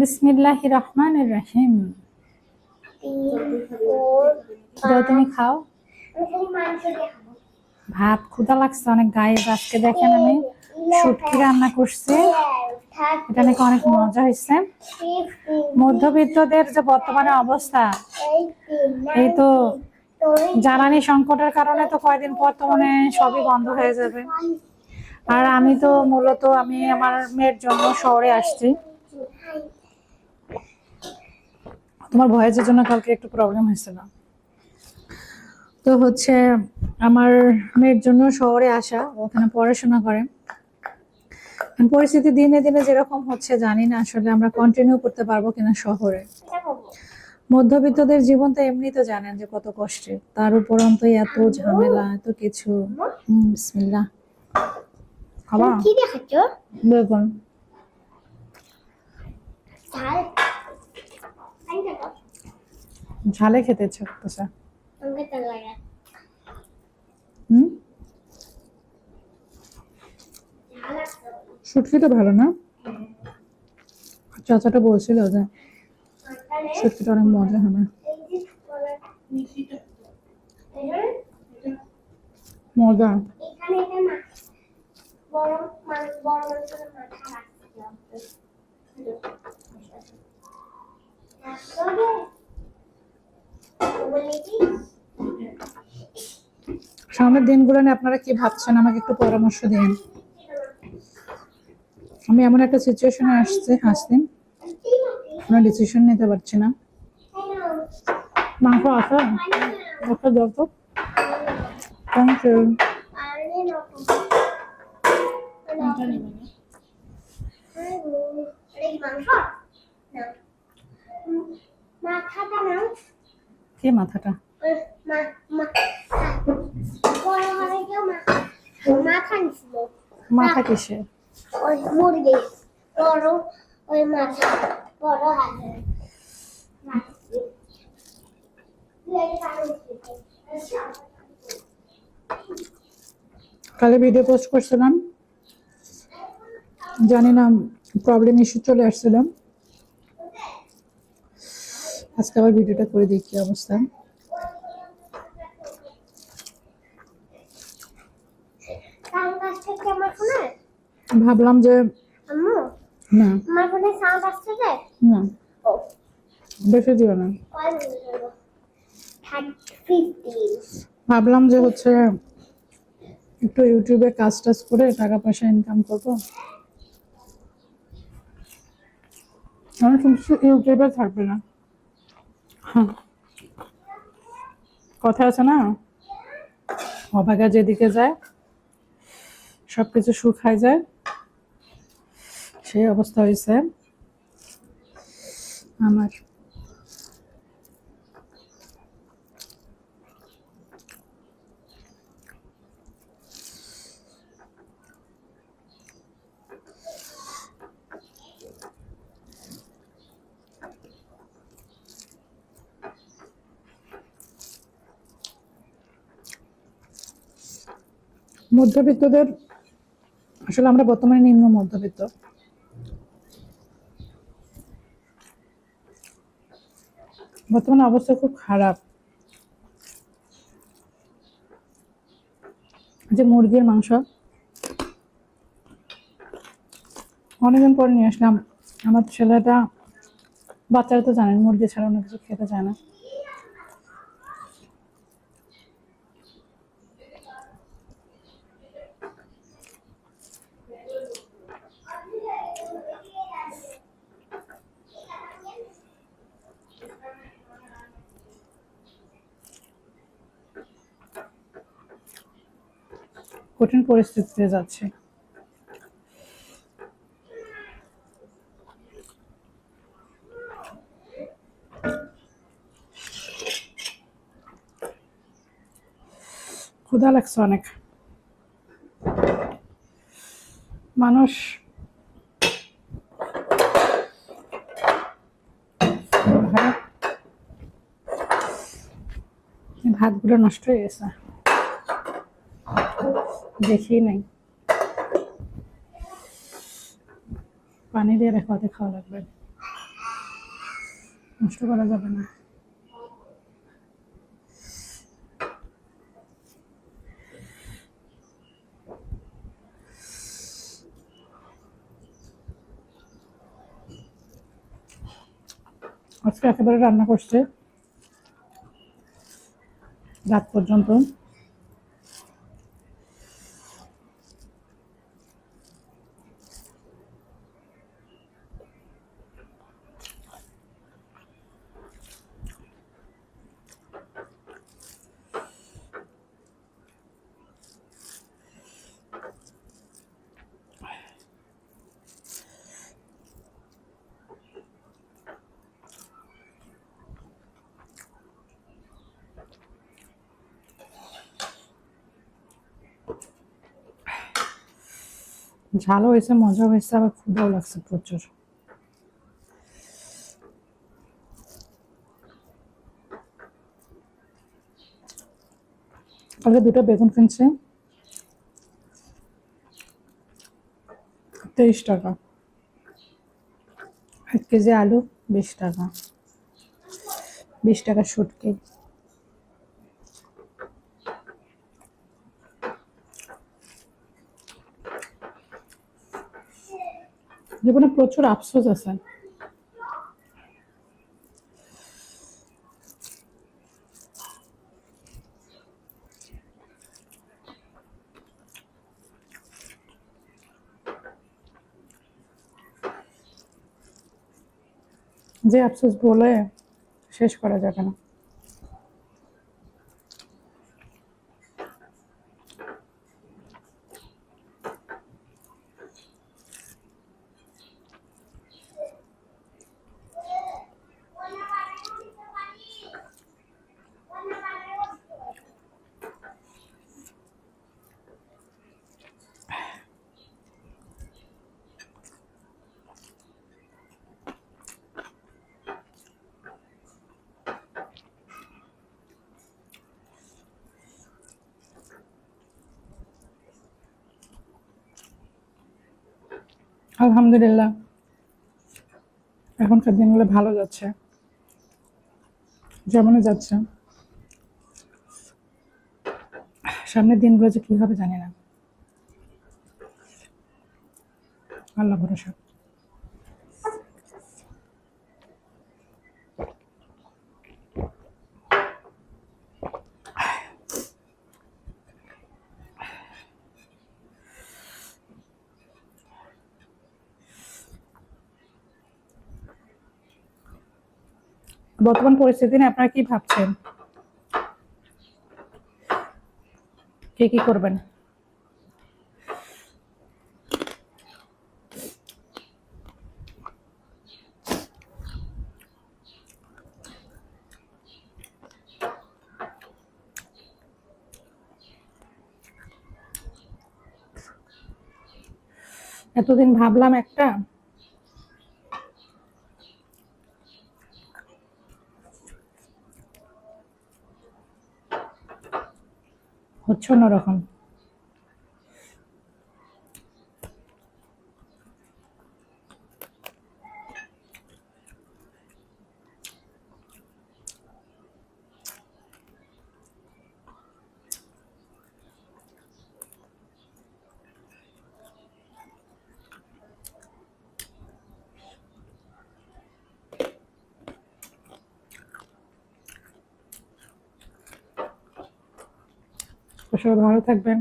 বিসমিল্লাহির রহমানির রহিম। দাও তুমি খাও ভাত, ক্ষুধা লাগছে অনেক গায়ে। আজকে দেখেন আমি শুটকি রান্না করছি, এটা নাকি অনেক মজা হয়েছে। মধ্যবিত্তদের যে বর্তমানে অবস্থা, এই তো জ্বালানি সংকটের কারণে তো কয়দিন পর তো মানে সবই বন্ধ হয়ে যাবে। আর আমি তো মূলত আমি আমার মেয়ের জন্য শহরে আসছি। তোমার ভয়েসের জন্য কালকে একটু প্রবলেম হয়েছিল, তো হচ্ছে আমার মেয়ের জন্য শহরে আসা, ওখানে পড়াশোনা করে। পরিস্থিতি দিনে দিনে যেরকম হচ্ছে জানি না আসলে আমরা কন্টিনিউ করতে পারবো কিনা শহরে। মধ্যবিত্তদের জীবন তো এমনি তো জানেন যে কত কষ্টের, তার উপরন্ত এত ঝামেলা, এত কিছু। বিসমিল্লাহ। খাবা কি দেখাচ্ছ? বেগুন ঝালে খেতে ইচ্ছে করতেছে। শুটকি তো ভালো না, চাচাটা বলছিল যে শুটকিটা অনেক মজা হবে। মজা সামনের দিনগুলো নিয়ে আপনারা কি ভাবছেন, আমাকে একটু পরামর্শ দিন। আমি এমন একটা সিচুয়েশনে আসছি, কোনো ডিসিশন নিতে পারছি না। মাংস আছে একটা দাও তো। Thank you. কি মাথাটা? মাথা কিসে? ওই মুরগি বড়, ওই মাথা বড় হাতে। কালে ভিডিও পোস্ট করছিলাম, জানি না প্রবলেম ইস্যু চলে আসছিলাম। আজকে আবার ভিডিওটা করে দিই কি অবস্থা। ভাবলাম যে না না বেশি দিও না, ভাবলাম যে হচ্ছে একটু ইউটিউবে কাজ টাজ করে টাকা পয়সা ইনকাম করবো। আমি শুনছি ইউটিউবে থাকবে না। হ্যাঁ, কথা আছে না, অভাগা যেদিকে যায় সবকিছু শুকায় যায়, সেই অবস্থা হয়েছে আমার। মধ্যবিত্তদের আসলে আমরা বর্তমানে নিম্ন মধ্যবিত্ত, বর্তমানে অবস্থা খুব খারাপ। যে মুরগির মাংস অনেকদিন পরে নিয়ে আসলাম। আমার ছেলেটা, বাচ্চারা তো জানেন মুরগি ছাড়া অন্য কিছু খেতে চায় না। কঠিন পরিস্থিতিতে যাচ্ছে। ক্ষুধা লাগছে অনেক। মানুষ ভাতগুলো নষ্ট হয়ে গেছে, দেখি নাই। পানি দিয়ে রেখে খাওয়া লাগবে। নষ্ট করা যাবে না। আজকে একেবারে রান্না করছে রাত পর্যন্ত। ঝালও হয়েছে, মজা হয়েছে, আবার ক্ষুধাও লাগছে প্রচুর। কালকে 2টা বেগুন কিনছে 23 টাকা, 1 কেজি আলু 20 টাকা, 20 টাকা শুটকি। জীবনে প্রচুর আফসোস আছে। যে আফসোস বলে শেষ করা যাবে না। আলহামদুলিল্লাহ, এখনকার দিনগুলো ভালো যাচ্ছে, যেমনই যাচ্ছে। সামনের দিনগুলো যে কি হবে জানি না, আল্লাহ ভরসা। বর্তমান পরিস্থিতি নিয়ে আপনারা কি ভাবছেন? কে কি করবেন? এতদিন ভাবলাম একটা, হচ্ছে অন্যরকম। সবাই ভালো থাকবেন।